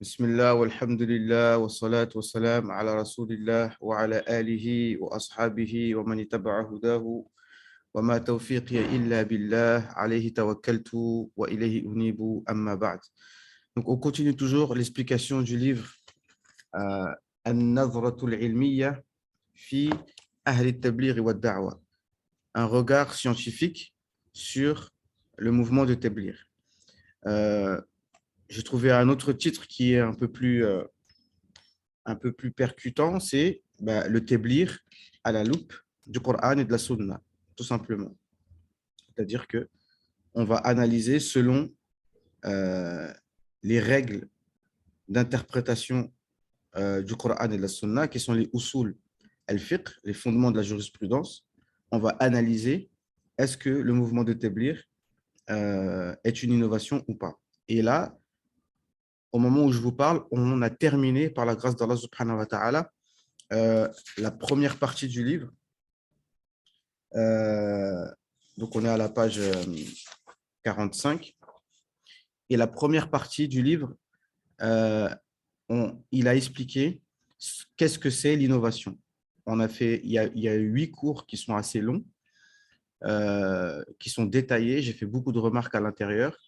بسم الله والحمد لله والصلاة والسلام على رسول الله وعلى آله وأصحابه ومن اتبع هداه وما توفيقي إلا بالله عليه توكلت وإليه أنيب أما بعد. Donc on continue toujours l'explication du livre النظرة العلمية في أهل التبليغ والدعوة, un regard scientifique sur le mouvement de Tabligh. J'ai trouvé un autre titre qui est un peu plus percutant, c'est le Tabligh à la loupe du Coran et de la Sunna, tout simplement. C'est-à-dire que on va analyser selon les règles d'interprétation du Coran et de la Sunna, qui sont les usul al-fiqh, les fondements de la jurisprudence. On va analyser est-ce que le mouvement de Tabligh est une innovation ou pas. Et là, au moment où je vous parle, on a terminé, par la grâce d'Allah subhanahu wa ta'ala, la première partie du livre. Donc, on est à la page 45. Et la première partie du livre, il a expliqué qu'est-ce que c'est l'innovation. Il y a 8 cours qui sont assez longs, qui sont détaillés. J'ai fait beaucoup de remarques à l'intérieur.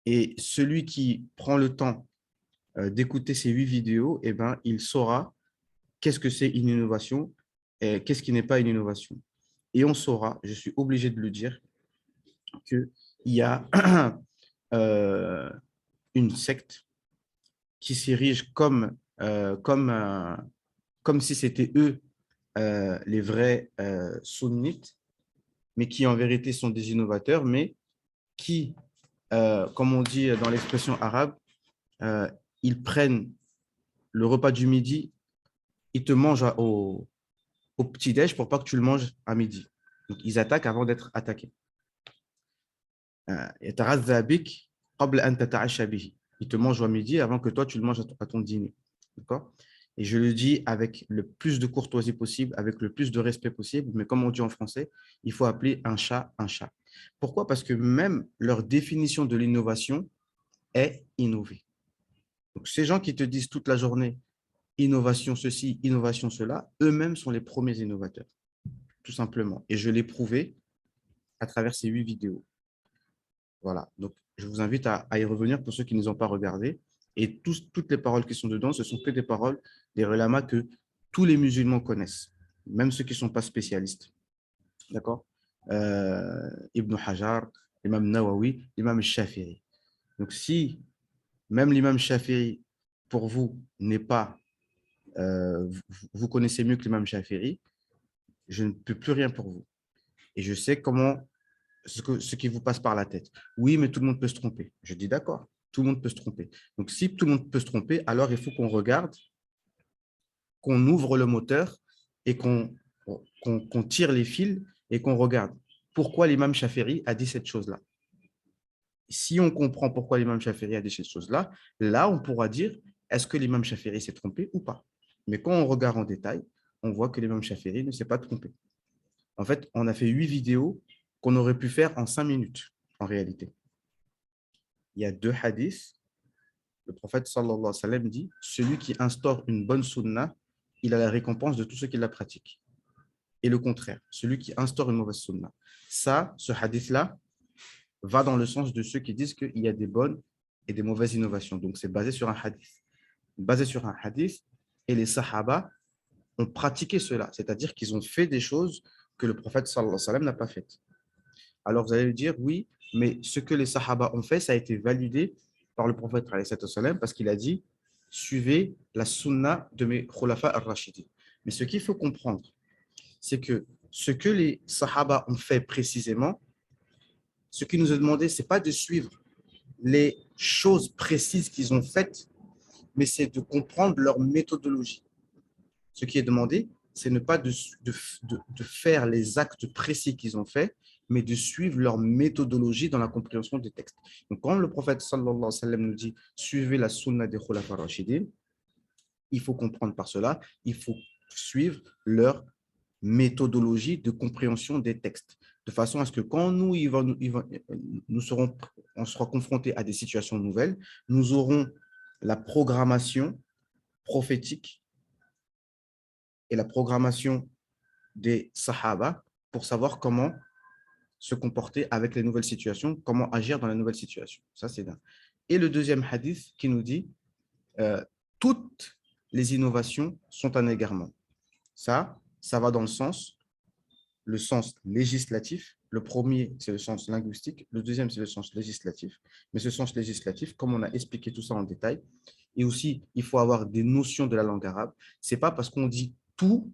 Et celui qui prend le temps d'écouter ces 8 vidéos, eh ben, il saura qu'est-ce que c'est une innovation et qu'est-ce qui n'est pas une innovation. Et on saura, je suis obligé de le dire, qu'il y a une secte qui s'érige comme si c'était eux les vrais sunnites, mais qui en vérité sont des innovateurs, mais qui, comme on dit dans l'expression arabe, ils prennent le repas du midi, ils te mangent au petit-déj pour pas que tu le manges à midi. Donc, ils attaquent avant d'être attaqués. Ils te mangent à midi avant que toi, tu le manges à ton dîner. D'accord? Et je le dis avec le plus de courtoisie possible, avec le plus de respect possible, mais comme on dit en français, il faut appeler un chat un chat. Pourquoi? Parce que même leur définition de l'innovation est innover. Donc, ces gens qui te disent toute la journée innovation ceci, innovation cela, eux-mêmes sont les premiers innovateurs, tout simplement. Et je l'ai prouvé à travers ces 8 vidéos. Voilà, donc je vous invite à y revenir pour ceux qui ne les ont pas regardés. Et toutes les paroles qui sont dedans, ce sont que des paroles des ulama que tous les musulmans connaissent, même ceux qui ne sont pas spécialistes. D'accord? Ibn Hajar, l'imam Nawawi, l'imam Shafi'i. Donc si même l'imam Shafi'i, pour vous, n'est pas, vous connaissez mieux que l'imam Shafi'i, je ne peux plus rien pour vous. Et je sais ce qui vous passe par la tête. Oui, mais tout le monde peut se tromper. Je dis d'accord, tout le monde peut se tromper. Donc, si tout le monde peut se tromper, alors il faut qu'on regarde, qu'on ouvre le moteur et qu'on tire les fils et qu'on regarde pourquoi l'imam Shafi'i a dit cette chose-là. Si on comprend pourquoi l'imam Shafi'i a dit cette chose-là, là, on pourra dire est-ce que l'imam Shafi'i s'est trompé ou pas. Mais quand on regarde en détail, on voit que l'imam Shafi'i ne s'est pas trompé. En fait, on a fait 8 vidéos qu'on aurait pu faire en 5 minutes, en réalité. Il y a 2 hadiths. Le prophète sallallahu alayhi wa sallam dit « Celui qui instaure une bonne sunna, il a la récompense de tous ceux qui la pratiquent. » Et le contraire, celui qui instaure une mauvaise sunna. Ça, ce hadith-là, va dans le sens de ceux qui disent qu'il y a des bonnes et des mauvaises innovations. Donc, c'est basé sur un hadith. Basé sur un hadith, et les sahaba ont pratiqué cela, c'est-à-dire qu'ils ont fait des choses que le prophète sallallahu alayhi wa sallam n'a pas faites. Alors, vous allez me dire, oui, mais ce que les sahaba ont fait, ça a été validé par le prophète parce qu'il a dit, suivez la sunna de mes khulafa ar-rashidin. Mais ce qu'il faut comprendre, c'est que ce que les sahaba ont fait précisément, ce qui nous est demandé, ce n'est pas de suivre les choses précises qu'ils ont faites, mais c'est de comprendre leur méthodologie. Ce qui est demandé, c'est ne pas de faire les actes précis qu'ils ont faits, mais de suivre leur méthodologie dans la compréhension des textes. Donc, quand le prophète sallallahu alayhi wa sallam nous dit « Suivez la sunna des khulafa rashidin », il faut comprendre par cela, il faut suivre leur méthodologie de compréhension des textes, de façon à ce que quand on sera confronté à des situations nouvelles, nous aurons la programmation prophétique et la programmation des Sahaba pour savoir comment se comporter avec les nouvelles situations, comment agir dans les nouvelles situations. Ça, c'est d'un. Et le deuxième hadith qui nous dit toutes les innovations sont un égarement. Ça va dans le sens législatif. Le premier, c'est le sens linguistique. Le deuxième, c'est le sens législatif. Mais ce sens législatif, comme on a expliqué tout ça en détail, et aussi, il faut avoir des notions de la langue arabe. Ce n'est pas parce qu'on dit tout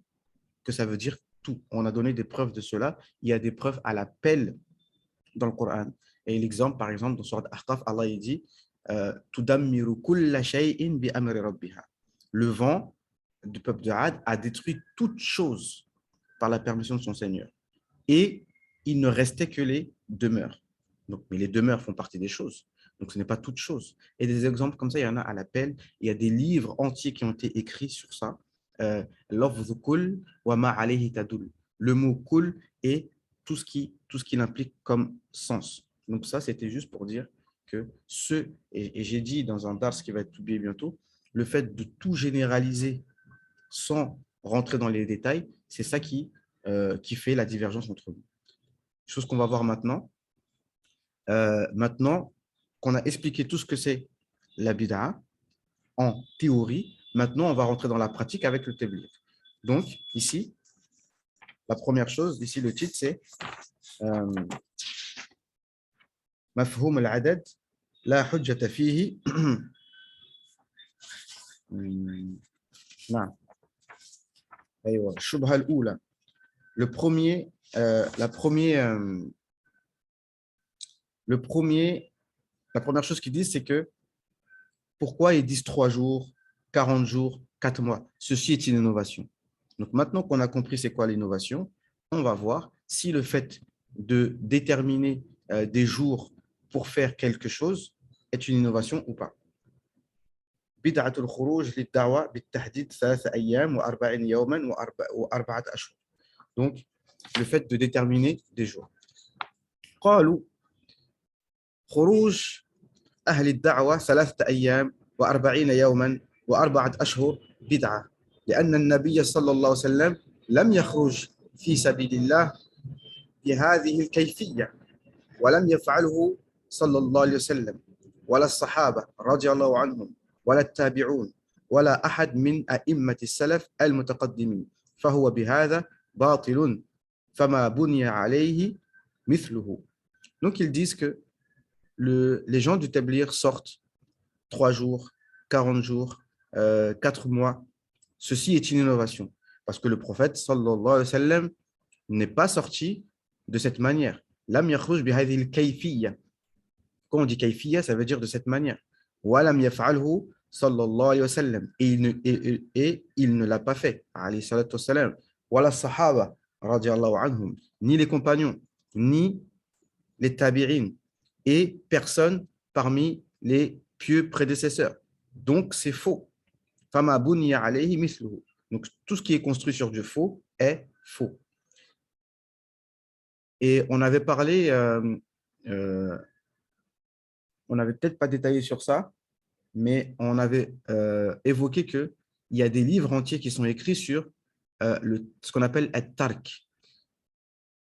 que ça veut dire tout. On a donné des preuves de cela. Il y a des preuves à l'appel dans le Coran. Et l'exemple, par exemple, dans Surat Ahqaf, Allah il dit Tudammiru kulla shay'in bi amri rabbiha. Le vent du peuple de Had a détruit toute chose par la permission de son Seigneur. Et il ne restait que les demeures. Donc, mais les demeures font partie des choses. Donc, ce n'est pas toute chose. Et des exemples comme ça, il y en a à l'appel. Il y a des livres entiers qui ont été écrits sur ça. Lafzu kul wa ma alayhi tadul. Le mot kul et tout ce qui implique comme sens. Donc, ça, c'était juste pour dire que et j'ai dit dans un dars qui va être publié bientôt, le fait de tout généraliser sans rentrer dans les détails, c'est ça qui fait la divergence entre nous. Chose qu'on va voir maintenant. Maintenant qu'on a expliqué tout ce que c'est la bid'a en théorie, maintenant on va rentrer dans la pratique avec le tabligh. Donc ici, la première chose, ici le titre c'est Mafhoum al-adad la hujjata fihi. Non. Shubha al-oula. Le premier, la première chose qu'ils disent, c'est que pourquoi ils disent 3 jours, 40 jours, 4 mois. Ceci est une innovation. Donc maintenant qu'on a compris c'est quoi l'innovation, on va voir si le fait de déterminer des jours pour faire quelque chose est une innovation ou pas. بدعة الخروج للدعوة بالتحديد 3 أيام و40 يوما و4 أشهر. Donc, le fait de déterminer des jours. قالوا خروج أهل الدعوة 3 أيام و40 يوما و4 أشهر بدعة لأن النبي صلى الله عليه وسلم لم يخرج في سبيل الله بهذه الكيفية ولم يفعله صلى الله عليه وسلم ولا الصحابة رضي الله عنهم ولا التابعون ولا أحد من أئمة السلف المتقدمين فهو بهذا باطل فما بني عليه مثله. Donc ils disent que les gens du tabligh sortent 3 jours, 40 jours, 4 mois. Ceci est une innovation parce que le prophète sallallahu alayhi wa sallam n'est pas sorti de cette manière. Lam yakhruj bi hadhihi al-kayfiyya. Quand on dit kayfiyya, ça veut dire de cette manière. Wa lam yaf'alhu sallallahu alayhi wa sallam. Et il ne l'a pas fait. Alayhi salatu wa salam. Wa la sahaba radiyallahu anhum. Ni les compagnons, ni les tabi'in. Et personne parmi les pieux prédécesseurs. Donc, c'est faux. Fama buniya alayhi mithluhu. Donc, tout ce qui est construit sur du faux est faux. Et on avait parlé, on n'avait peut-être pas détaillé sur ça, mais on avait évoqué qu'il y a des livres entiers qui sont écrits sur ce qu'on appelle être tark.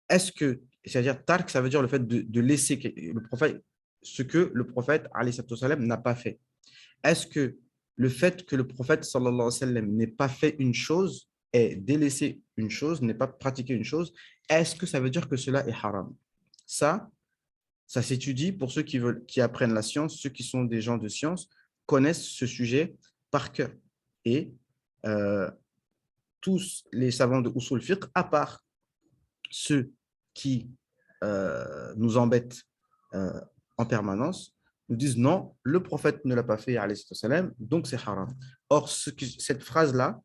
Est-ce que, c'est-à-dire tark, ça veut dire le fait de laisser le prophète, ce que le prophète alayhi sallam n'a pas fait. Est-ce que le fait que le prophète sallallahu alayhi wa sallam n'ait pas fait une chose et délaissé une chose, n'ait pas pratiqué une chose, est-ce que ça veut dire que cela est haram? Ça s'étudie pour ceux qui apprennent la science, ceux qui sont des gens de science connaissent ce sujet par cœur. Et tous les savants de Usul Fiqh, à part ceux qui nous embêtent en permanence, nous disent non, le prophète ne l'a pas fait, alayhi salam, donc c'est haram. Or, cette phrase-là,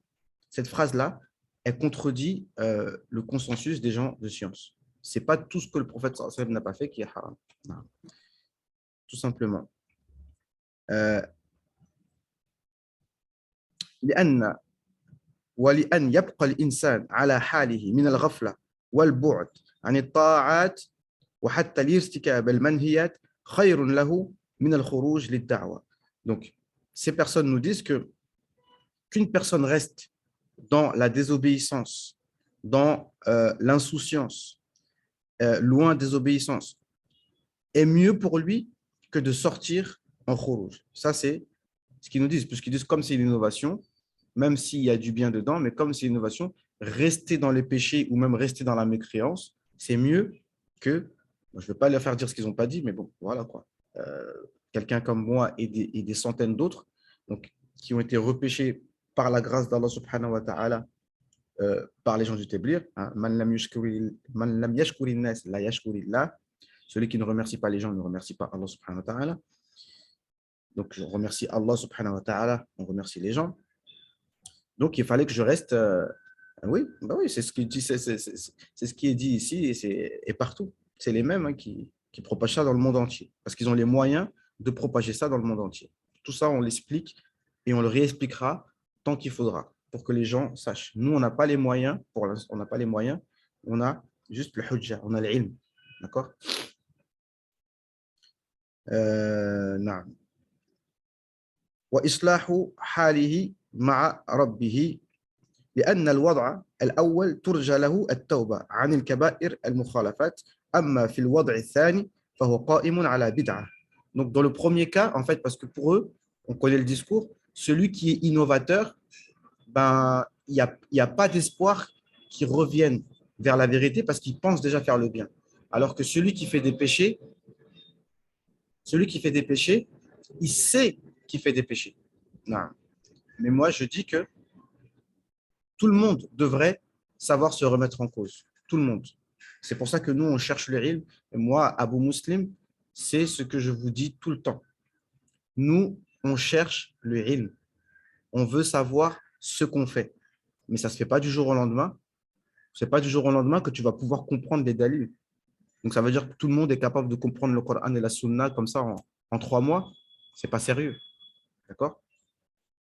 elle contredit le consensus des gens de science. Ce n'est pas tout ce que le prophète sallallahu alayhi wa sallam n'a pas fait qui est haram. Non. Tout simplement. لأن ولأن يبقى الإنسان على حاله من الغفلة والبعد عن الطاعات وحتى l'irtikab al-manhiyat khayrun lahu min al-khuruj lid-da'wa. Donc, ces personnes nous disent que qu'une personne reste dans la désobéissance, dans l'insouciance, loin des obéissances, est mieux pour lui que de sortir en khuruj. Ça, c'est ce qu'ils nous disent, puisqu'ils disent comme c'est une innovation, même s'il y a du bien dedans, mais comme c'est une innovation, rester dans les péchés ou même rester dans la mécréance, c'est mieux que, je ne vais pas leur faire dire ce qu'ils n'ont pas dit, mais bon, voilà quoi. Quelqu'un comme moi et des centaines d'autres, donc, qui ont été repêchés par la grâce d'Allah subhanahu wa ta'ala, par les gens du Téblir. Hein, Man lam yashkuri nas la yashkuri Allah. Celui qui ne remercie pas les gens ne remercie pas Allah subhanahu wa ta'ala. Donc, je remercie Allah subhanahu wa ta'ala, on remercie les gens. Donc, il fallait que je reste. Oui, bah oui, c'est ce qui dit, c'est ce qui est dit ici et partout. C'est les mêmes hein, qui propagent ça dans le monde entier. Parce qu'ils ont les moyens de propager ça dans le monde entier. Tout ça, on l'explique et on le réexpliquera tant qu'il faudra pour que les gens sachent. Nous, on n'a pas les moyens, on n'a pas les moyens, on a juste le hujja, on a l'ilm. D'accord نعم وإصلاح حاله مع ربه لأن الوضع الأول ترجى له التوبة عن الكبائر المخالفات أما في الوضع الثاني فهو قائم على بدعة. Donc dans le premier cas, en fait, parce que pour eux, on connaît le discours, celui qui est innovateur, ben, il n'y a pas d'espoir qu'il revienne vers la vérité parce qu'il pense déjà faire le bien. Alors que celui qui fait des péchés, il sait qu'il fait des péchés. Non. Mais moi, je dis que tout le monde devrait savoir se remettre en cause. Tout le monde. C'est pour ça que nous, on cherche le ilm. Et moi, Abou Muslim, c'est ce que je vous dis tout le temps. Nous, on cherche le ilm. On veut savoir ce qu'on fait. Mais ça ne se fait pas du jour au lendemain. Ce n'est pas du jour au lendemain que tu vas pouvoir comprendre les dalils. Donc, ça veut dire que tout le monde est capable de comprendre le Coran et la Sunna comme ça en 3 mois. Ce n'est pas sérieux. D'accord?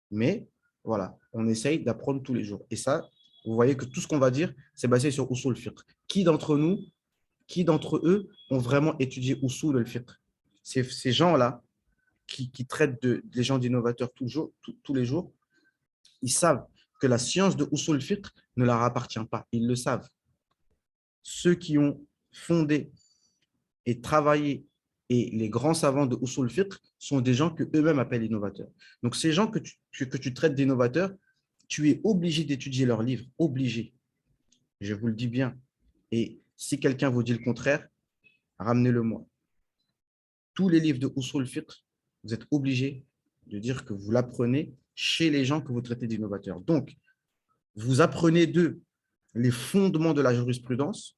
Mais voilà, on essaye d'apprendre tous les jours. Et ça, vous voyez que tout ce qu'on va dire, c'est basé sur Usul al-Fiqh. Qui d'entre eux ont vraiment étudié Usul al-Fiqh? Ces gens-là qui traitent des gens d'innovateurs tous les jours, ils savent que la science de Usul al-Fiqh ne leur appartient pas. Ils le savent. Ceux qui ont fondé et travaillé et les grands savants de Usul al-Fiqh sont des gens que eux-mêmes appellent innovateurs. Donc, ces gens que tu traites d'innovateurs, tu es obligé d'étudier leurs livres, obligé. Je vous le dis bien. Et si quelqu'un vous dit le contraire, ramenez-le-moi. Tous les livres de Usul al-Fiqh, vous êtes obligé de dire que vous l'apprenez chez les gens que vous traitez d'innovateurs. Donc, vous apprenez d'eux les fondements de la jurisprudence,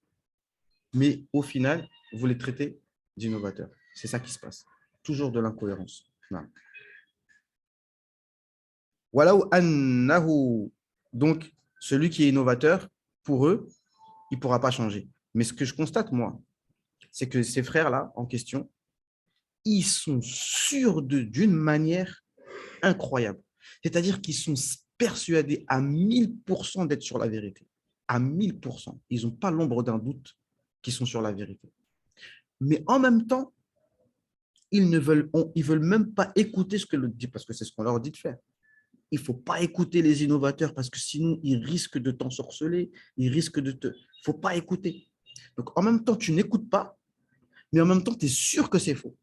mais au final, vous les traitez d'innovateurs. C'est ça qui se passe. Toujours de l'incohérence. Donc, celui qui est innovateur, pour eux, il ne pourra pas changer. Mais ce que je constate, moi, c'est que ces frères-là, en question, ils sont sûrs d'une manière incroyable. C'est-à-dire qu'ils sont persuadés à 1000% d'être sur la vérité. À 1000%. Ils n'ont pas l'ombre d'un doute qu'ils sont sur la vérité. Mais en même temps, ils ne veulent même pas écouter ce que l'autre dit, parce que c'est ce qu'on leur dit de faire. Il ne faut pas écouter les innovateurs, parce que sinon, ils risquent de t'ensorceler, ils risquent de te... Il ne faut pas écouter. Donc, en même temps, tu n'écoutes pas, mais en même temps, tu es sûr que c'est faux.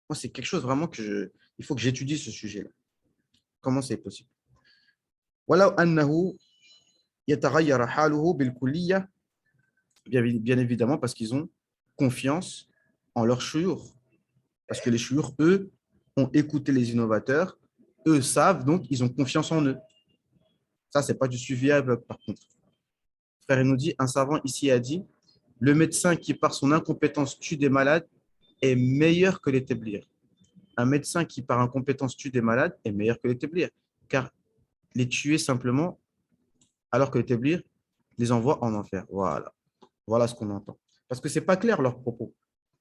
Moi, c'est quelque chose vraiment il faut que j'étudie ce sujet-là. Comment c'est possible? Voilà, annahu yataghayyara haluhu bil kulliyya, bien évidemment, parce qu'ils ont confiance en leurs shuyukh. Parce que les shuyukh, eux, ont écouté les innovateurs, eux savent, donc ils ont confiance en eux. Ça, ce n'est pas du suivi aveugle, par contre. Frère, il nous dit, un savant ici a dit, le médecin qui, par son incompétence, tue des malades est meilleur que les téblirs. Un médecin qui, par incompétence, tue des malades est meilleur que les téblirs. Car les tuer simplement, alors que les téblirs les envoient en enfer. Voilà. Voilà ce qu'on entend. Parce que ce n'est pas clair, leurs propos.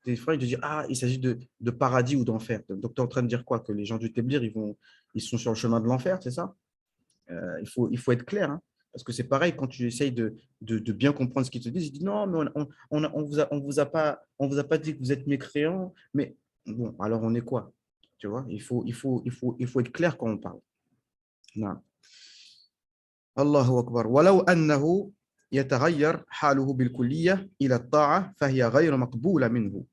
Des fois, ils te disent, il s'agit de paradis ou d'enfer. Donc, tu es en train de dire quoi? Que les gens du téblirs, ils sont sur le chemin de l'enfer, c'est ça? il faut être clair, hein, parce que c'est pareil quand tu essayes de bien comprendre ce qu'ils te disent. Ils disent non, mais on vous a pas dit que vous êtes mécréants. Mais bon, alors on est quoi? Tu vois, il faut être clair quand on parle. Non. Allahu Akbar. ولو أنه يتغير حاله بالكلية إلى الطاعة فهي غير مقبولة منه.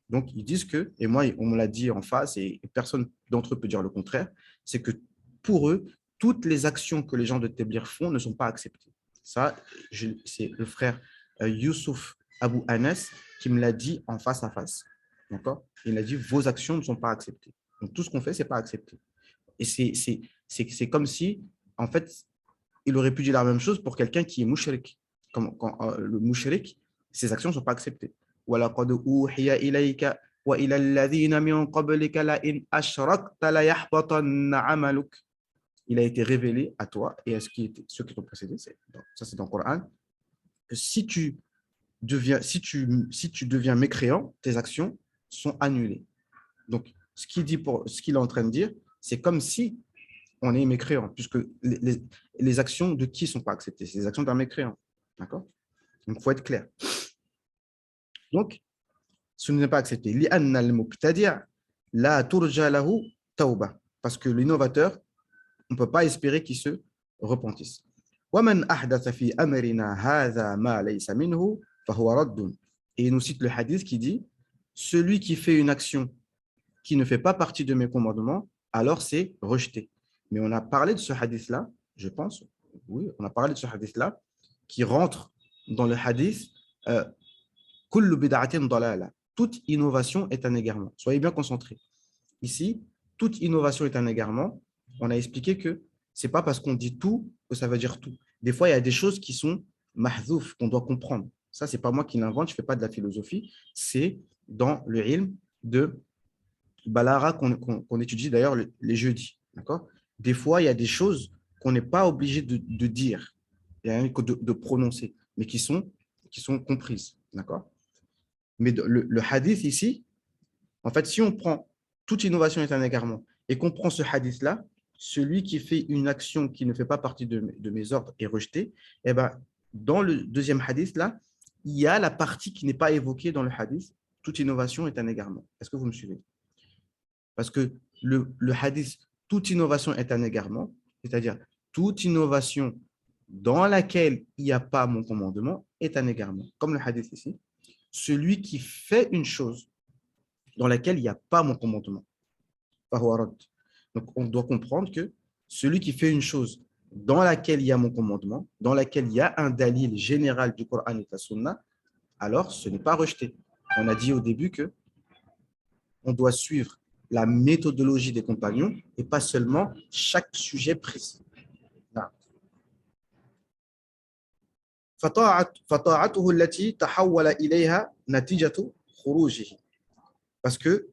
Donc, ils disent que, et moi, on me l'a dit en face, et personne d'entre eux peut dire le contraire, c'est que pour eux, toutes les actions que les gens de Téblir font ne sont pas acceptées. Ça, c'est le frère Youssouf Abu Anas qui me l'a dit en face à face. D'accord? Il a dit, vos actions ne sont pas acceptées. Donc, tout ce qu'on fait, ce n'est pas accepté. Et c'est comme si, en fait, il aurait pu dire la même chose pour quelqu'un qui est mouchrik. Comme, quand le mouchrik, ses actions ne sont pas acceptées. وَلَقَدْ أُوحِيَ إِلَيْكَ وَإِلَى الَّذِينَ مِنْ قَبْلِكَ لَئِنْ أَشْرَكْتَ لَيَحْبَطَنَّ عَمَلُكَ. Il a été révélé à toi et à ceux qui t'ont précédé, ça c'est dans le Coran, que si tu deviens mécréant, tes actions sont annulées. Donc, ce qu'il est en train de dire, c'est comme si on est mécréant, puisque les actions de qui ne sont pas acceptées? C'est les actions d'un mécréant. D'accord? Donc, il faut être clair. Donc, ce n'est pas accepté. لِأَنَّ الْمُبْتَدِعَ لَا تُرْجَى لَهُ تَوْبَةٌ. Parce que l'innovateur, on ne peut pas espérer qu'il se repentisse. وَمَنْ أَحْدَثَ فِي أَمْرِنَا هَذَا مَا لَيْسَ مِنْهُ فَهُوَ رَدٌّ. Et il nous cite le hadith qui dit, celui qui fait une action qui ne fait pas partie de mes commandements, alors c'est rejeté. Mais on a parlé de ce hadith-là, je pense, oui, on a parlé de ce hadith-là, qui rentre dans le hadith Kullu bid'atin dalala. Toute innovation est un égarement. Soyez bien concentrés. Ici, toute innovation est un égarement. On a expliqué que ce n'est pas parce qu'on dit tout que ça veut dire tout. Des fois, il y a des choses qui sont mahzouf, qu'on doit comprendre. Ça, ce n'est pas moi qui l'invente, je ne fais pas de la philosophie. C'est dans le ilm de Balara qu'on étudie d'ailleurs les jeudis. D'accord? Des fois, il y a des choses qu'on n'est pas obligé de dire, de prononcer, mais qui sont comprises. D'accord? Mais le hadith ici, en fait, si on prend toute innovation est un égarement et qu'on prend ce hadith-là, celui qui fait une action qui ne fait pas partie de mes ordres est rejeté, et ben, dans le deuxième hadith-là, il y a la partie qui n'est pas évoquée dans le hadith. Toute innovation est un égarement. Est-ce que vous me suivez? Parce que le hadith, toute innovation est un égarement, c'est-à-dire toute innovation dans laquelle il n'y a pas mon commandement est un égarement. Comme le hadith ici, celui qui fait une chose dans laquelle il n'y a pas mon commandement. Donc, on doit comprendre que celui qui fait une chose dans laquelle il y a mon commandement, dans laquelle il y a un dalil général du Coran et de la Sunna, alors ce n'est pas rejeté. On a dit au début que on doit suivre la méthodologie des compagnons et pas seulement chaque sujet précis. فطاعته التي تحول إليها نتيجة خروجه. Parce que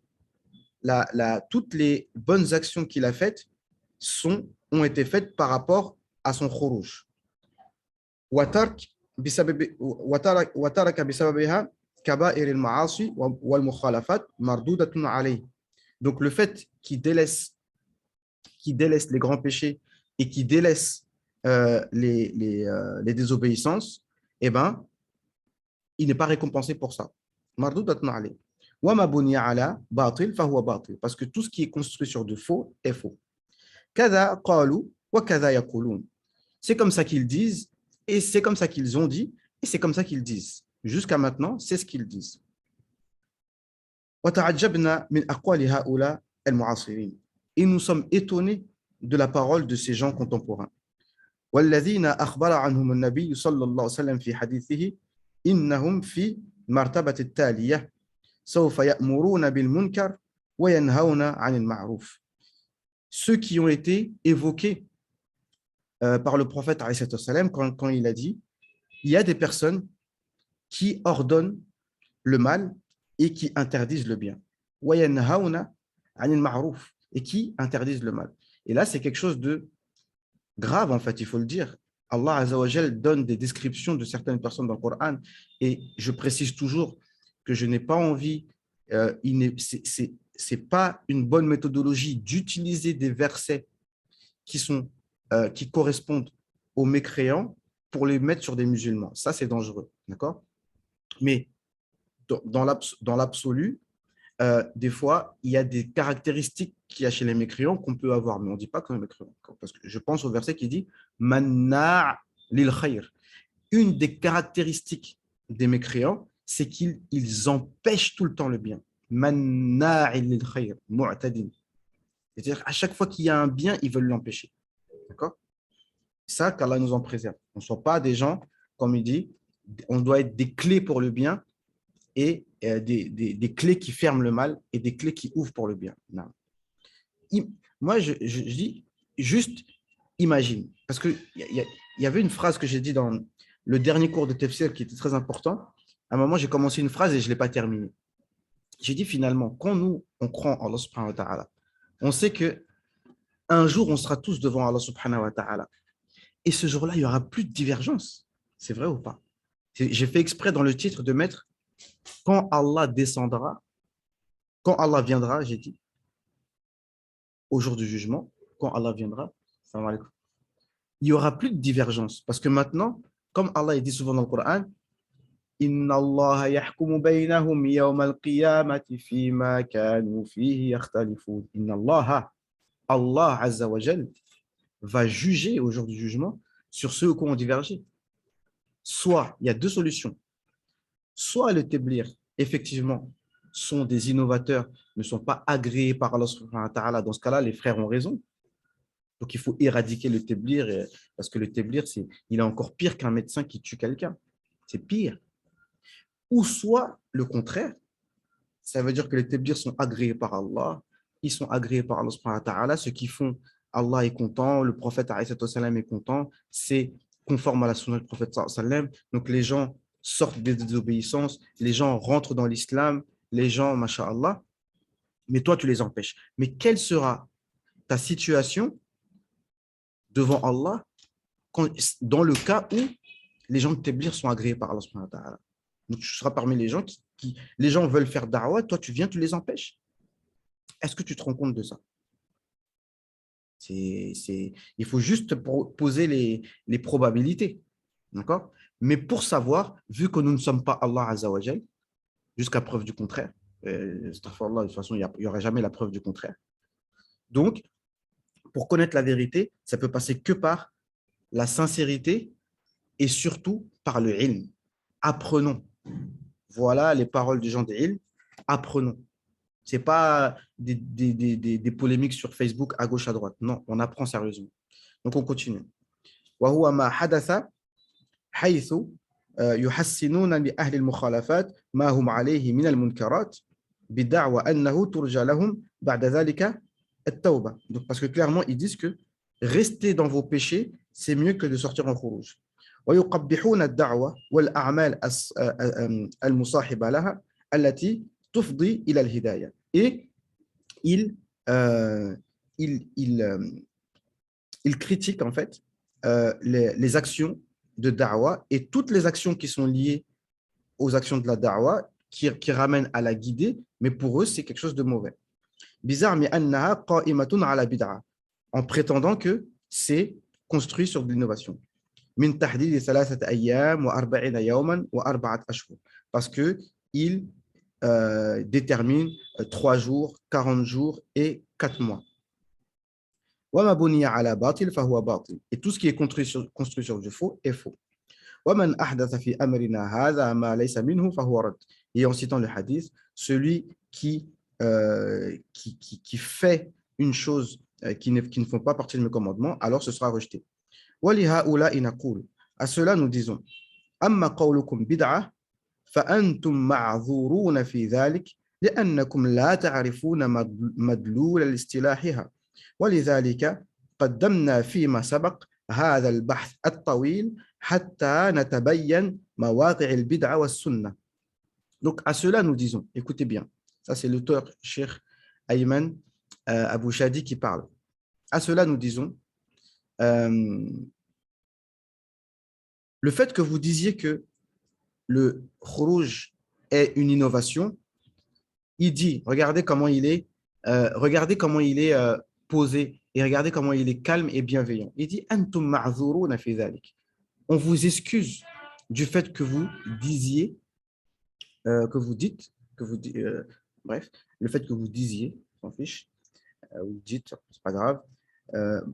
toutes les bonnes actions qu'il a faites ont été faites par rapport à son khuruj. وترك بسببها كبائر المعاصي والمخالفات مردودة عليه. Donc le fait qu'il délaisse les grands péchés et qu'il délaisse les désobéissances, eh ben, il n'est pas récompensé pour ça. مردودة عليه. وما بني على باطل فهو باطل. Parce que tout ce qui est construit sur de faux est faux. كذا قالوا وكذا يقولون. C'est comme ça qu'ils disent et c'est comme ça qu'ils ont dit et c'est comme ça qu'ils disent. Jusqu'à maintenant, c'est ce qu'ils disent. وتعجبنا من أقوال هؤلاء المعاصرين. Et nous sommes étonnés de la parole de ces gens contemporains. والذين أخبر عنهم النبي صلى الله عليه وسلم في حديثه إنهم في مرتبة التالية سوف يأمرون بالمنكر وينهون عن المعروف. Ceux qui ont été évoqués par le prophète quand il a dit il y a des personnes qui ordonnent le mal et qui interdisent le bien. وينهون عن المعروف, et qui interdisent le mal. Et là, c'est quelque chose de grave, en fait, il faut le dire. Allah Azza wa Jal donne des descriptions de certaines personnes dans le Coran, et je précise toujours que je n'ai pas envie, c'est pas une bonne méthodologie d'utiliser des versets qui sont qui correspondent aux mécréants pour les mettre sur des musulmans. Ça, c'est dangereux. D'accord? Mais dans l'absolu, des fois, il y a des caractéristiques qu'il y a chez les mécréants qu'on peut avoir, mais on ne dit pas qu'on est mécréant. Parce que je pense au verset qui dit Manna' lil khayr. Une des caractéristiques des mécréants, c'est qu'ils empêchent tout le temps le bien. Manna' lil khayr, mu'tadin. C'est-à-dire, à chaque fois qu'il y a un bien, ils veulent l'empêcher. D'accord? Ça, qu'Allah nous en préserve. On ne soit pas des gens, comme il dit, on doit être des clés pour le bien et des clés qui ferment le mal et des clés qui ouvrent pour le bien. Non. Moi, je dis juste imagine. Parce qu'il y avait une phrase que j'ai dit dans le dernier cours de Tafsir qui était très important. À un moment, j'ai commencé une phrase et je ne l'ai pas terminée. J'ai dit finalement, quand nous, on croit en Allah subhanahu wa ta'ala, on sait qu'un jour, on sera tous devant Allah subhanahu wa ta'ala. Et ce jour-là, il n'y aura plus de divergence. C'est vrai ou pas? J'ai fait exprès dans le titre de mettre quand Allah descendra, quand Allah viendra, j'ai dit, au jour du jugement, quand Allah viendra, il n'y aura plus de divergence. Parce que maintenant, comme Allah dit souvent dans le Coran, Inna Allah yahkumu baynahum yawm al-qiyamati fima kanu fihi yakhtalifun. Inna Allah Azza wa Jal va juger au jour du jugement sur ceux qui ont divergé. Soit, il y a deux solutions. Soit le Téblir, effectivement, sont des innovateurs, ne sont pas agréés par Allah subhanahu wa ta'ala. Dans ce cas-là, les frères ont raison. Donc, il faut éradiquer le Téblir, parce que le Téblir, il est encore pire qu'un médecin qui tue quelqu'un. C'est pire. Ou soit le contraire, ça veut dire que les Téblirs sont agréés par Allah, ils sont agréés par Allah subhanahu wa ta'ala, ce qui font, Allah est content, le prophète est content, c'est conforme à la sunna du prophète sallallahu. Donc les gens sortent des désobéissances, les gens rentrent dans l'islam, les gens, masha'Allah, mais toi tu les empêches. Mais quelle sera ta situation devant Allah dans le cas où les gens de Téblir sont agréés par Allah subhanahu wa ta'ala? Donc tu seras parmi les gens les gens veulent faire da'wah, toi tu viens, tu les empêches. Est-ce que tu te rends compte de ça? Il faut juste poser les probabilités. D'accord? Mais pour savoir, vu que nous ne sommes pas Allah Azza wa Jal, jusqu'à preuve du contraire, de toute façon, il n'y aura jamais la preuve du contraire. Donc, pour connaître la vérité, ça peut passer que par la sincérité et surtout par le ilm. Apprenons. Voilà les paroles du gens de ilm. Apprenons. Ce n'est pas des polémiques sur Facebook à gauche, à droite. Non, on apprend sérieusement. Donc, on continue. وهو ما حدث حيث يحسنون لأهل المخالفات ما هم عليه من المنكرات بدعوى أنه ترجى لهم بعد ذلك التوبة. Donc, parce que clairement, ils disent que rester dans vos péchés, c'est mieux que de sortir en khuruj. ويقبحون الدعوة والأعمال المصاحبة لها التي تفضي إلى الهداية. Et il critique en fait les actions de da'wah et toutes les actions qui sont liées aux actions de la da'wah qui ramènent à la guidée, mais pour eux, c'est quelque chose de mauvais. Bizarre, mais annaha qa'imatun ala bid'a, en prétendant que c'est construit sur de l'innovation. Min tahdid thalathat ayyam wa arba'ina yawman wa arba'at ashhur, parce que il détermine 3 jours, 40 jours et 4 mois. Et tout ce qui est construit sur du faux est faux. Et en citant le hadith, celui qui fait une chose qui ne font pas partie de mes commandements, alors ce sera rejeté. À cela, nous disons أما قولكم بدعة فأنتم معذورون في ذلك لأنكم لا تعرفون مدلول الاصطلاحها ولذلك قدمنا فيما سبق هذا البحث الطويل حتى نتبين مواقع البدعة والسنة. Donc à cela nous disons, écoutez bien, ça c'est l'auteur Cheikh Ayman Abou Shadi qui parle. À cela nous disons, le fait que vous disiez que le khuruj est une innovation, il dit, regardez comment il est posé. Et regardez comment il est calme et bienveillant. Il dit Antum ma'zuruna fi dhalik. On vous excuse du fait que vous disiez, que vous dites, bref, le fait que vous disiez, on s'en fiche, vous dites, c'est pas grave.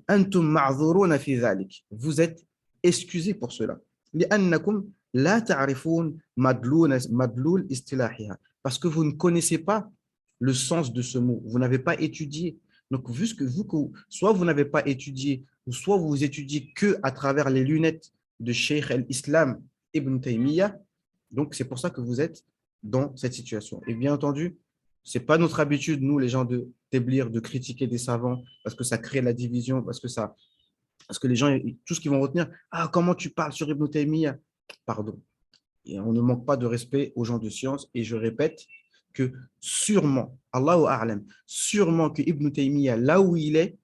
Antum ma'zuruna fi dhalik. Vous êtes excusés pour cela. لأنكم لا تعرفون مدلول اصطلاحها. Parce que vous ne connaissez pas le sens de ce mot. Vous n'avez pas étudié. Donc, vu que soit vous n'avez pas étudié, ou soit vous étudiez que à travers les lunettes de Cheikh al-Islam Ibn Taymiyyah, donc c'est pour ça que vous êtes dans cette situation. Et bien entendu, ce n'est pas notre habitude, nous, les gens, de d'établir, de critiquer des savants, parce que ça crée la division, parce que les gens, tout ce qu'ils vont retenir, ah, comment tu parles sur Ibn Taymiyyah? Pardon. Et on ne manque pas de respect aux gens de science. Et je répète que sûrement, Allahu A'lam, sûrement que Ibn Taymiyyah, là où il est,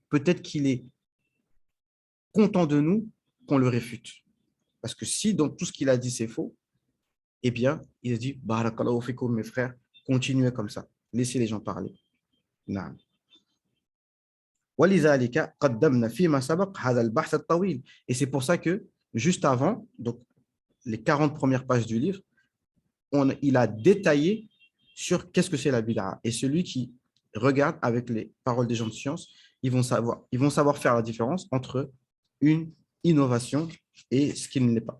peut-être qu'il est content de nous qu'on le réfute. Parce que si dans tout ce qu'il a dit, c'est faux, eh bien, il a dit, barakallahu fikum, mes frères, continuez comme ça. Laissez les gens parler. نعم. ولذلك قدمنا فيما سبق هذا البحث الطويل. Et c'est pour ça que, juste avant, donc les 40 premières pages du livre, il a détaillé sur qu'est-ce que c'est la bid'a. Et celui qui regarde avec les paroles des gens de science, ils vont savoir faire la différence entre une innovation et ce qui ne l'est pas.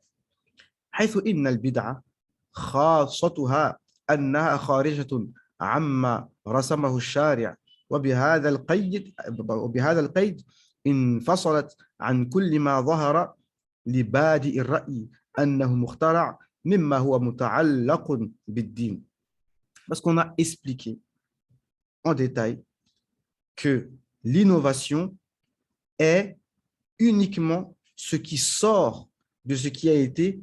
حيث إن البدعة خاصتها أنها خارجة عما رسمه الشارع وبهذا القيد انفصلت عن كل ما ظهر لبادئ الرأي أنه مخترع مما هو متعلق بالدين. Parce qu'on a expliqué en détail que l'innovation est uniquement ce qui sort de ce qui a été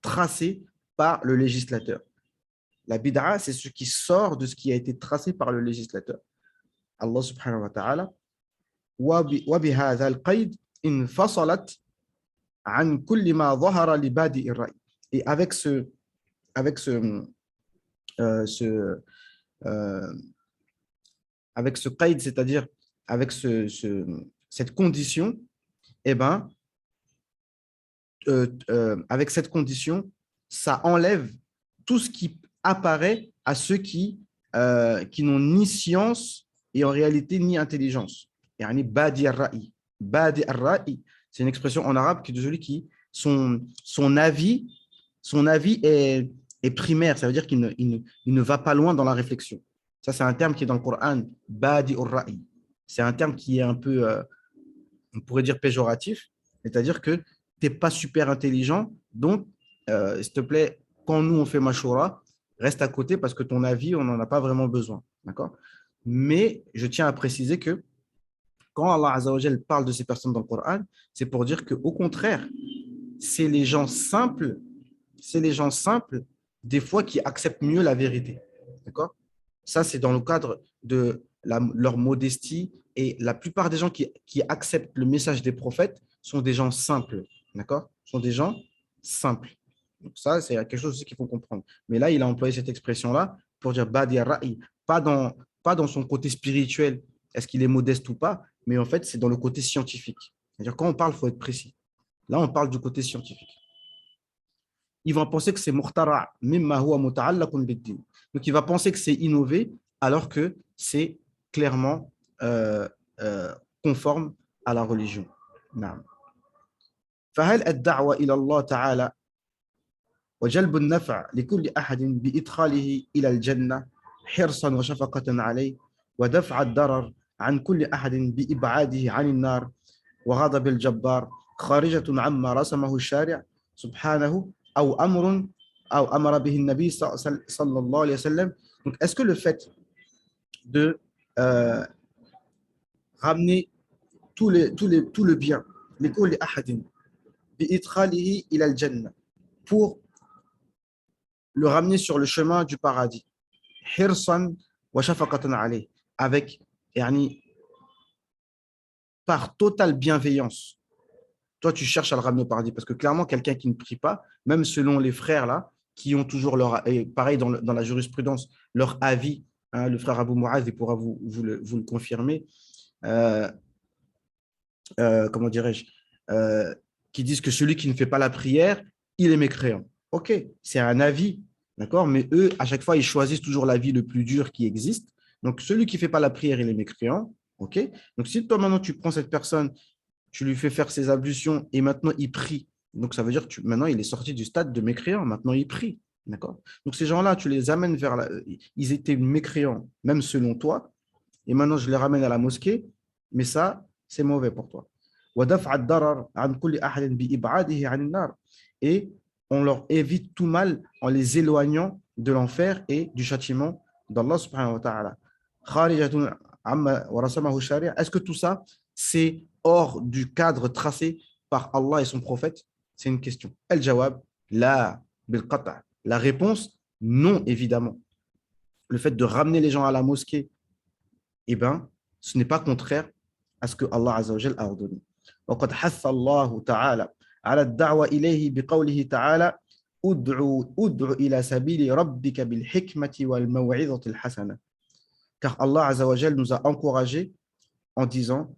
tracé par le législateur. La bid'a, c'est ce qui sort de ce qui a été tracé par le législateur. Allah subhanahu wa ta'ala, وبهذا القيد انفصلت عن كل ما ظهر لبادئ الرأي. Et avec ce qaid, c'est-à-dire avec cette condition, eh ben, avec cette condition, ça enlève tout ce qui apparaît à ceux qui n'ont ni science et en réalité ni intelligence. Yani badi ar-ra'i. Badi ar-ra'i, c'est une expression en arabe qui est de celui qui son avis est primaire, ça veut dire qu'il ne va pas loin dans la réflexion. Ça, c'est un terme qui est dans le Coran, badi ar-ra'i. C'est un terme qui est un peu, on pourrait dire péjoratif, c'est-à-dire que tu n'es pas super intelligent, donc, s'il te plaît, quand nous on fait mashura, reste à côté parce que ton avis, on n'en a pas vraiment besoin. D'accord? Mais je tiens à préciser que quand Allah Azza wa Jal parle de ces personnes dans le Coran, c'est pour dire qu'au contraire, c'est les gens simples, des fois qui acceptent mieux la vérité. D'accord? Ça, c'est dans le cadre de leur modestie, et la plupart des gens qui acceptent le message des prophètes sont des gens simples. D'accord? Sont des gens simples. Donc ça, c'est quelque chose aussi qu'il faut comprendre. Mais là, il a employé cette expression-là pour dire badi ar-ra'i, pas dans son côté spirituel, est-ce qu'il est modeste ou pas, mais en fait, c'est dans le côté scientifique. C'est-à-dire, quand on parle, il faut être précis. Là, on parle du côté scientifique. Ils vont penser que c'est muhtara, mimma huwa muta'allaqun bid-din. Donc, il va penser que c'est innové, alors que c'est clairement conforme à la religion. نعم. فهل الدعوة إلى الله تعالى وجلب النفع لكل أحد بإدخاله إلى الجنة حرصا وشفقة عليه ودفع الضرر عن كل أحد بإبعاده عن النار وغضب الجبار خارجة عما رسمه الشارع سبحانه أو أمر به النبي صلى الله عليه وسلم. Donc, est-ce que le fait de ramener tout le bien لكل أحد بإدخاله إلى الجنة pour le ramener sur le chemin du paradis, hirsan wa shafaqatan alayh, avec, yani, par totale bienveillance. Toi, tu cherches à le ramener au paradis, parce que clairement, quelqu'un qui ne prie pas, même selon les frères là, qui ont toujours et pareil dans la jurisprudence, leur avis, hein, le frère Abu Mu'adh, il pourra vous le confirmer, euh, comment dirais-je, euh, qui disent que celui qui ne fait pas la prière, il est mécréant. Ok, c'est un avis, d'accord, mais eux, à chaque fois, ils choisissent toujours l'avis le plus dur qui existe. Donc, celui qui ne fait pas la prière, il est mécréant. Ok, donc si toi maintenant tu prends cette personne, tu lui fais faire ses ablutions et maintenant il prie. Donc, ça veut dire que maintenant il est sorti du stade de mécréant, maintenant il prie. D'accord. Donc, ces gens-là, tu les amènes vers la. Ils étaient mécréants, même selon toi, et maintenant je les ramène à la mosquée, mais ça, c'est mauvais pour toi. Et on leur évite tout mal en les éloignant de l'enfer et du châtiment d'Allah subhanahu wa ta'ala. Est-ce que tout ça, c'est hors du cadre tracé par Allah et son prophète? C'est une question. El-Jawab, la bil qata'. La réponse, non, évidemment. Le fait de ramener les gens à la mosquée, eh ben, ce n'est pas contraire à ce que Allah Azza wa Jal a ordonné. وقد حث الله تعالى على الدعوة إليه بقوله تعالى ادع إلى سبيل ربك بالحكمة والموعظة الحسنة. Car Allah Azza wa Jal nous a encouragés en disant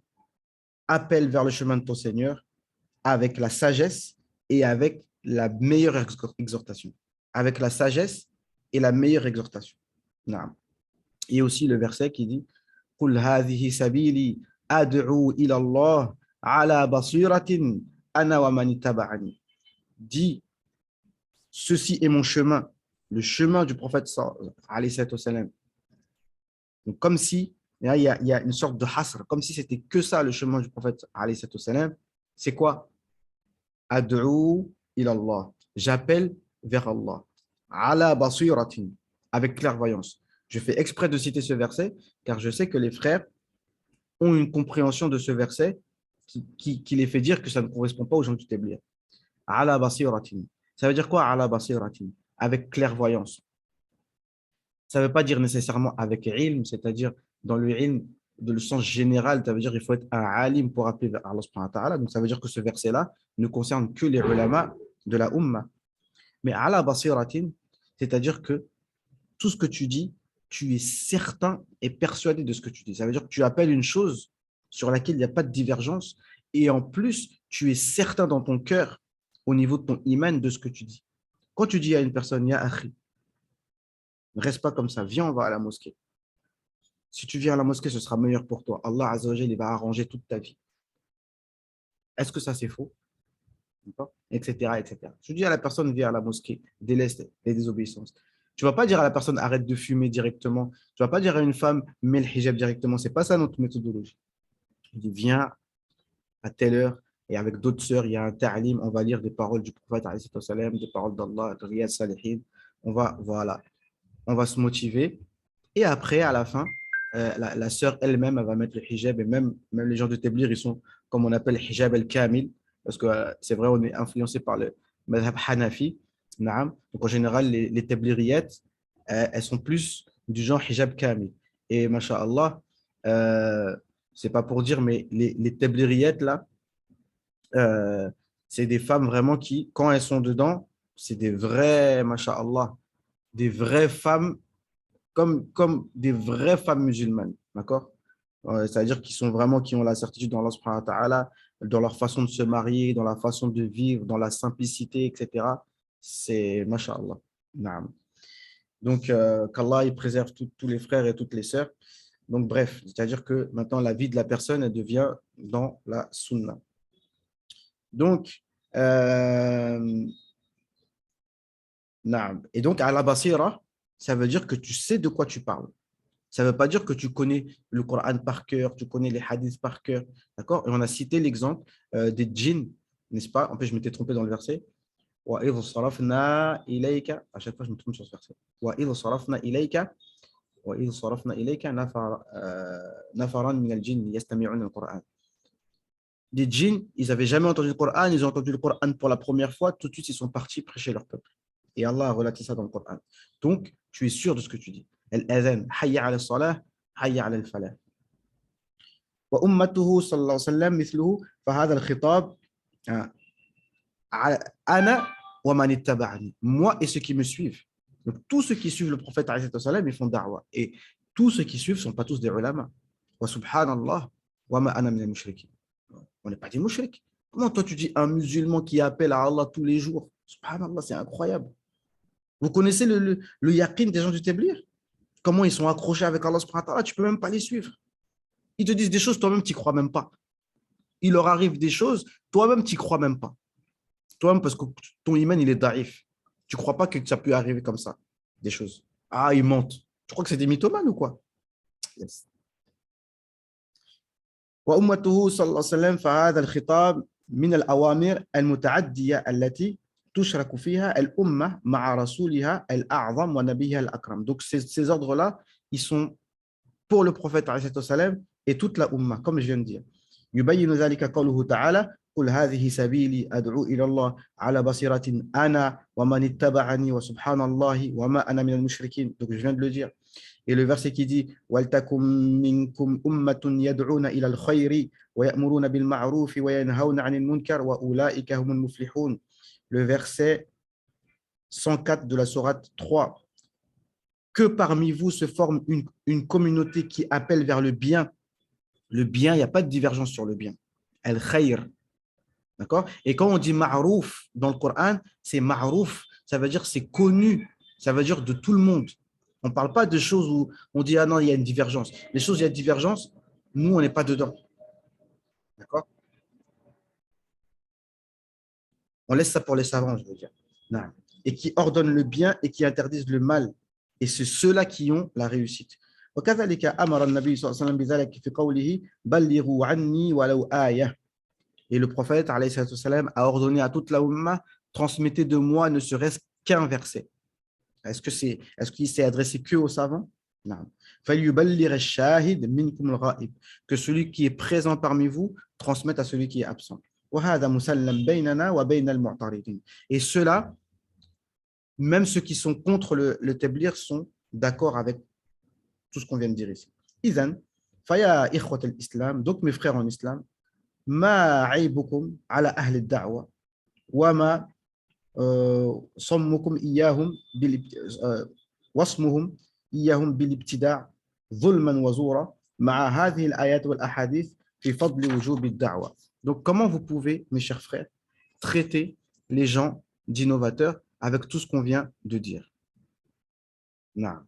appelle vers le chemin de ton Seigneur avec la sagesse et avec la meilleure exhortation. Avec la sagesse et la meilleure exhortation. Naam. Et aussi le verset qui dit قل هذه سبيلي أدعو إلى الله على بصيرة أنا ومن اتبعني. Dis, ceci est mon chemin, le chemin du prophète alayhi wa sallam. Donc, comme si, il y a une sorte de hasr, comme si c'était que ça le chemin du prophète alayhi wa sallam. C'est quoi? Ad'u ila Allah. J'appelle vers Allah. Ala basiratin, avec clairvoyance. Je fais exprès de citer ce verset car je sais que les frères ont une compréhension de ce verset qui les fait dire que ça ne correspond pas aux gens du Tablighh. Ala basiratin. Ça veut dire quoi, ala basiratin? Avec clairvoyance. Ça ne veut pas dire nécessairement avec ilm, c'est-à-dire dans le ilm, de le sens général, ça veut dire qu'il faut être un alim pour appeler vers Allah subhanahu wa ta'ala. Donc ça veut dire que ce verset-là ne concerne que les ulama de la umma. Mais ala basiratin, c'est-à-dire que tout ce que tu dis, tu es certain et persuadé de ce que tu dis. Ça veut dire que tu appelles une chose sur laquelle il n'y a pas de divergence et en plus, tu es certain dans ton cœur, au niveau de ton iman, de ce que tu dis. Quand tu dis à une personne, ya akhi, ne reste pas comme ça, viens, on va à la mosquée. Si tu viens à la mosquée, ce sera meilleur pour toi. Allah Azza wa Jalla, il va arranger toute ta vie. Est-ce que ça, c'est faux? Etc., etc. Je dis à la personne, viens à la mosquée, délaisse les désobéissances. Tu ne vas pas dire à la personne, arrête de fumer directement. Tu ne vas pas dire à une femme, mets le hijab directement. Ce n'est pas ça notre méthodologie. Je dis, viens à telle heure et avec d'autres sœurs, il y a un ta'lim, on va lire des paroles du prophète, des paroles d'Allah, de Riyad Salihin. Voilà, on va se motiver. Et après, à la fin, la sœur elle-même, elle va mettre le hijab. Et même les gens de Tabligh, ils sont, comme on appelle, hijab al-kamil. Parce que c'est vrai, on est influencé par le madhab hanafi. Naam. Donc en général, les tablighiyat, elles sont plus du genre hijab kamil. Et masha'Allah, c'est pas pour dire, mais les tablighiyat, là, c'est des femmes vraiment qui, quand elles sont dedans, c'est des vraies, masha'Allah, des vraies femmes comme des vraies femmes musulmanes, d'accord? C'est-à-dire qui ont la certitude dans Allah subhanahu wa ta'ala, dans leur façon de se marier, dans la façon de vivre, dans la simplicité, etc. C'est masha'Allah. Naam. Donc, qu'Allah il préserve tous les frères et toutes les sœurs. Donc, bref, c'est-à-dire que maintenant, la vie de la personne, elle devient dans la sunna. Donc, naam. Et donc, à la basira, ça veut dire que tu sais de quoi tu parles. Ça ne veut pas dire que tu connais le Coran par cœur, tu connais les hadiths par cœur. D'accord? Et on a cité l'exemple des djinns, n'est-ce pas? En fait, je m'étais trompé dans le verset. وَإِذْ صَرَفْنَا إِلَيْكَ. À chaque fois, je me trompe sur ce verset. وَإِذْ صَرَفْنَا إِلَيْكَ وَإِذْ صَرَفْنَا إِلَيْكَ نَفَرًا مِنَ الْجِنِّ يَسْتَمِعُونَ الْقُرْآنَ. Des djinns, ils n'avaient jamais entendu le Coran, ils ont entendu le Coran pour la première fois, tout de suite, ils sont partis prêcher leur peuple. Et Allah a relaté ça dans le Coran. Donc, tu es sûr de ce que tu dis. Al-adhan, hayya ala salah, hayya ala al-falah. وأمته صلى الله عليه وسلم مثله فهذا الخطاب أنا ومن اتبعني. Moi et ceux qui me suivent. Donc, tous ceux qui suivent le prophète, alayhi salam, ils font da'wa. Et tous ceux qui suivent ne sont pas tous des ulama. Wa subhanallah. Wa ma ana minal mushrikin. On n'est pas des mushriks. Comment toi tu dis un musulman qui appelle à Allah tous les jours? Subhanallah, c'est incroyable. Vous connaissez le yaqin des gens du Tabligh? Comment ils sont accrochés avec Allah subhanahu wa ta'ala, tu ne peux même pas les suivre. Ils te disent des choses, toi-même, tu n'y crois même pas. Il leur arrive des choses, toi-même, tu n'y crois même pas. Toi-même, parce que ton iman, il est daïf. Tu ne crois pas que ça peut arriver comme ça, des choses. Ah, ils mentent. Tu crois que c'est des mythomanes ou quoi? Yes. وأمته صلى الله عليه وسلم فهذا الخطاب من الأوامر المتعدية التي تشرك فيها الأمة مع رسولها الأعظم ونبيها الأكرم. Donc ces ordres-là, ils sont pour le prophète عليه الصلاة والسلام et toute la Ummah, comme je viens de dire. يبين ذلك قوله تعالى قل هذه سبيلي أدعو إلى الله على بصيرة أنا ومن اتبعني وسبحان الله وما أنا من المشركين. Donc je viens de le dire. Et le verset qui dit وَلْتَكُمْ مِنْكُمْ أُمَّةٌ يَدْعُونَ إِلَى الْخَيْرِ وَيَأْمُرُونَ بِالْمَعْرُوفِ وَيَنْهَوْنَ عَنِ الْمُنْكَرِ وَأُولَٰئِكَ هُمُ الْمُفْلِحُونَ. Le verset 104 de la sourate 3. Que parmi vous se forme une communauté qui appelle vers le bien. Le bien, il n'y a pas de divergence sur le bien. Al-khayr. D'accord? Et quand on dit ma'rouf dans le Coran, c'est ma'rouf, ça veut dire c'est connu, ça veut dire de tout le monde. On ne parle pas de choses où on dit ah non, il y a une divergence. Les choses où il y a divergence, nous, on n'est pas dedans. D'accord? On laisse ça pour les savants, je veux dire. Non. Et qui ordonnent le bien et qui interdisent le mal. Et c'est ceux-là qui ont la réussite. وكذلك أمر النبي صلى الله عليه وسلم بذلك في قوله بلغوا عني ولو آية. Et le prophète alayhi salam, a ordonné à toute la Ummah, transmettez de moi ne serait-ce qu'un verset. Est-ce qu'il s'est adressé que aux savants? Non. Que celui qui est présent parmi vous transmette à celui qui est absent. Et ceux-là, même ceux qui sont contre le tablir, sont d'accord avec tout ce qu'on vient de dire ici. Donc mes frères en islam, ما عيبكم على أهل الدعوة وما صمكم إياهم وصمهم إياهم بالابتداع ظلما وزورا مع هذه الآيات والأحاديث في فضل وجوب الدعوة. Donc, comment vous pouvez, mes chers frères, traiter les gens d'innovateurs avec tout ce qu'on vient de dire? Non.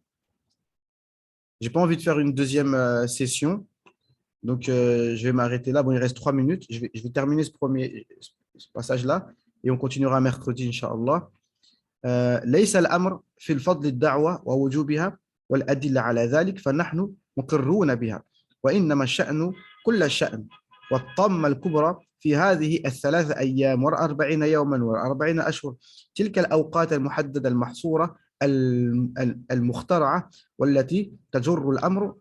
Je n'ai pas envie de faire une deuxième session. Donc, je vais m'arrêter là. Bon, il reste 3 minutes. Je vais terminer ce passage-là et on continuera mercredi, Inch'Allah. ليس الأمر في الفضل الدعوة ووجوبها والأدلة على ذلك فنحن مقرون بها وإنما الشأن كل الشأن والطمة الكبرى في هذه الثلاثة أيام و40 يوما و40 أشهر تلك الأوقات المحددة المحصورة المخترعة والتي تجر الأمر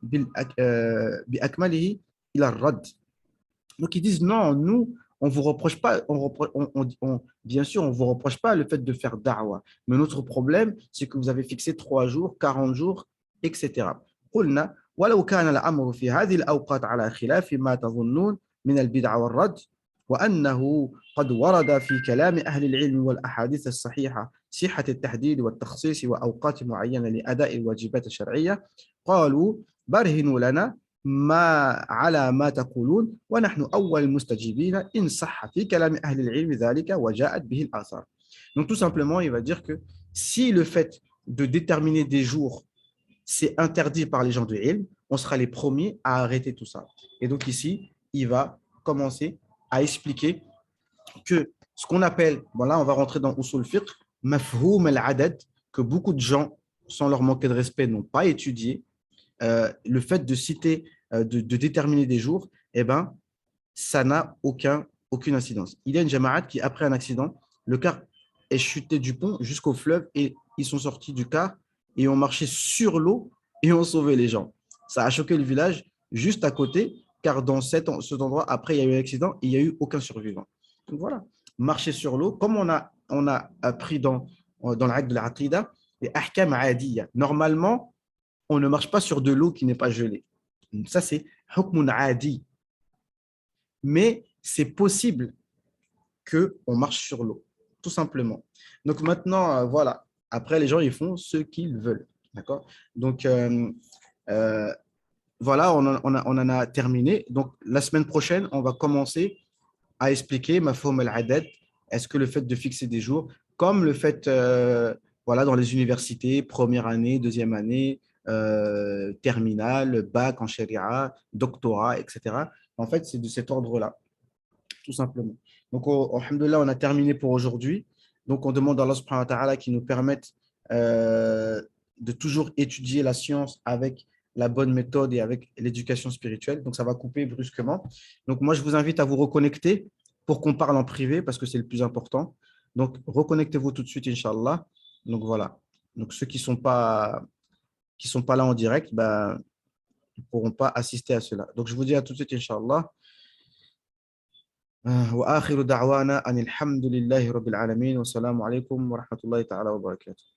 بأكمله إلى الرد. Donc ils disent non, nous on vous reproche pas, bien sûr on vous reproche pas le fait de faire da'wah, mais notre problème c'est que vous avez fixé 3 jours, 40 jours, etc. قلنا ولو كان الأمر في هذه الأوقات على خلاف ما تظنون من البدع والرد وأنه قد ورد في كلام أهل العلم والأحاديث الصحيحة صحة التحديد والتخصيص وأوقات معينة لأداء الواجبات الشرعية قالوا برهنوا لنا ما على ما تقولون ونحن أول المستجيبين إن صح في كلام أهل العلم ذلك وجاءت به الآثار. Donc tout simplement, il va dire que si le fait de déterminer des jours c'est interdit par les gens de ilm, on sera les premiers à arrêter tout ça. Et donc ici, il va commencer à expliquer que ce qu'on appelle, bon là on va rentrer dans Usul Fiqh, mafhoum al-adad, que beaucoup de gens, sans leur manquer de respect, n'ont pas étudié. Le fait de citer, de déterminer des jours, eh ben, ça n'a aucune incidence. Il y a une jama'at qui, après un accident, le car est chuté du pont jusqu'au fleuve et ils sont sortis du car et ont marché sur l'eau et ont sauvé les gens. Ça a choqué le village juste à côté, car dans cet endroit, après, il y a eu un accident et il n'y a eu aucun survivant. Donc voilà, marcher sur l'eau, comme on a appris dans la règle de la aqida, les ahkam adiyya. Normalement, on ne marche pas sur de l'eau qui n'est pas gelée. Ça, c'est hukmun adi. Mais c'est possible qu'on marche sur l'eau, tout simplement. Donc maintenant, voilà. Après, les gens, ils font ce qu'ils veulent. D'accord? Donc, voilà, on en a terminé. Donc, la semaine prochaine, on va commencer à expliquer ma forme al-adad. Est-ce que le fait de fixer des jours, comme le fait voilà, dans les universités, première année, deuxième année, terminale, bac en sharia, doctorat, etc. En fait, c'est de cet ordre-là, tout simplement. Donc, alhamdoulilah, on a terminé pour aujourd'hui. Donc, on demande à Allah subhanahu wa ta'ala qui nous permette euh, de toujours étudier la science avec la bonne méthode et avec l'éducation spirituelle. Donc, ça va couper brusquement. Donc, moi, je vous invite à vous reconnecter pour qu'on parle en privé parce que c'est le plus important. Donc, reconnectez-vous tout de suite, Inch'Allah. Donc, voilà. Donc, ceux qui sont pas là en direct, ben, ne pourront pas assister à cela. Donc, je vous dis à tout de suite, Inch'Allah. وآخر دعوانا أن الحمد لله رب العالمين والسلام عليكم ورحمة الله تعالى وبركاته.